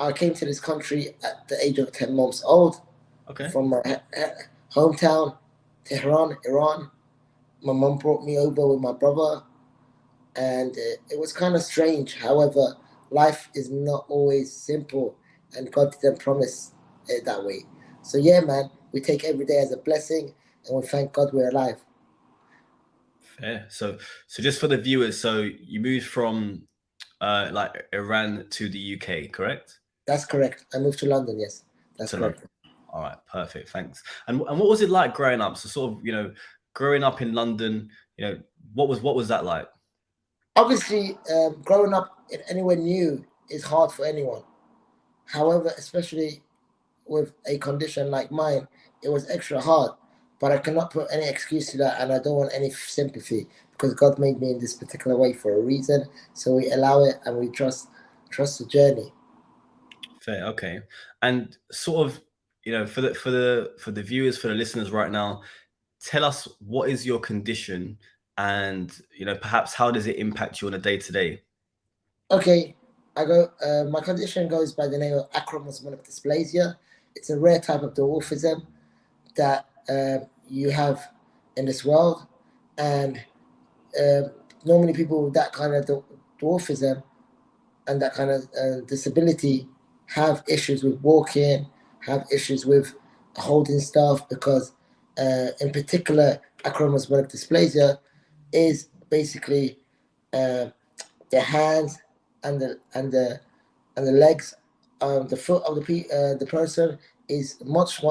I came to this country at the age of 10 months old Okay. from my hometown, Tehran, Iran. My mum brought me over with my brother, and it was kind of strange. However, life is not always simple, and God didn't promise it that way. So yeah, man, we take every day as a blessing, and we thank God we're alive. Fair. So just for the viewers, so you moved from like Iran to the UK, correct? That's correct. I moved to London. Yes, that's To correct. London. All right, perfect. Thanks. And what was it like growing up? So sort of, growing up in London, what was that like? Obviously, growing up in anywhere new is hard for anyone. However, especially with a condition like mine, it was extra hard. But I cannot put any excuse to that, and I don't want any sympathy because God made me in this particular way for a reason. So we allow it and we trust the journey. Fair, okay. And sort of, for the viewers, for the listeners right now, tell us what is your condition and perhaps how does it impact you on a day to day? Okay, I go. My condition goes by the name of acromosomelic dysplasia. It's a rare type of dwarfism that you have in this world, and uh, normally people with that kind of dwarfism and that kind of disability have issues with walking, have issues with holding stuff because, in particular, acromosomelic dysplasia is basically uh, the hands and the legs, the foot of the person is much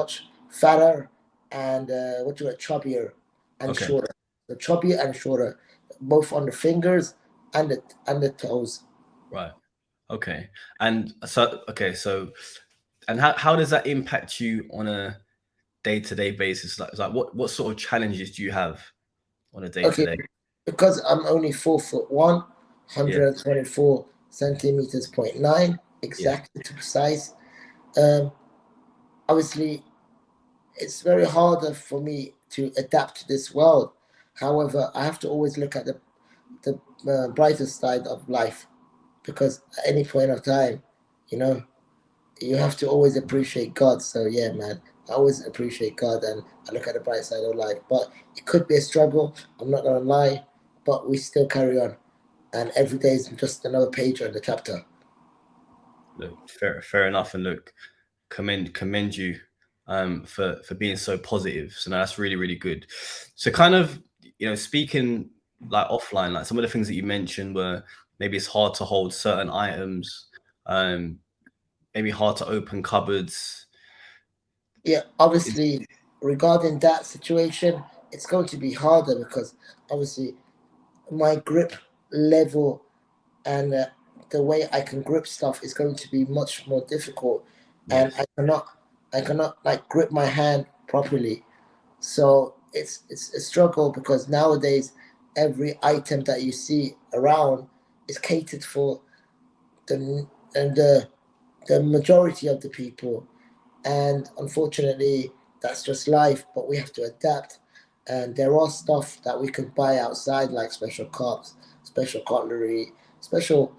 fatter and what you call chubbier and Okay, shorter. The chubbier and shorter, both on the fingers and the toes. right. Okay. And so, okay, so, and how does that impact you on a day to day basis? Like what sort of challenges do you have on a day to Okay, day? because I'm only 4'1", Yeah, 124 centimeters point nine yeah, exactly to precise. Um, Obviously, it's very harder for me to adapt to this world. However, I have to always look at the brighter side of life because at any point of time, you know, you have to always appreciate God. So yeah, man, I always appreciate God and I look at the bright side of life. But it could be a struggle. I'm not gonna lie, but we still carry on, and every day is just another page on the chapter. look, fair enough. And look, commend you for being so positive. So no, that's really, really good. So kind of, speaking like offline, like some of the things that you mentioned were maybe it's hard to hold certain items, um, maybe hard to open cupboards. Yeah, Is obviously, regarding that situation, it's going to be harder because obviously my grip level and the way I can grip stuff is going to be much more difficult, and yes, I cannot like grip my hand properly. So it's a struggle because nowadays every item that you see around is catered for the and the majority of the people, and unfortunately that's just life. But we have to adapt, and there are stuff that we can buy outside like special cups, special cutlery, special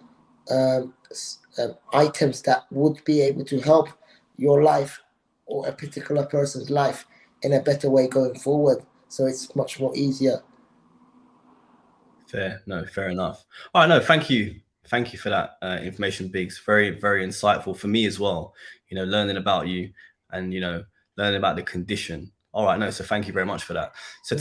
items that would be able to help your life or a particular person's life in a better way going forward. So it's much more easier. fair. No, fair enough. All right, no, thank you for that information, Biggs. Very, very insightful for me as well. Learning about you and learning about the condition. All right, no, so thank you very much for that. So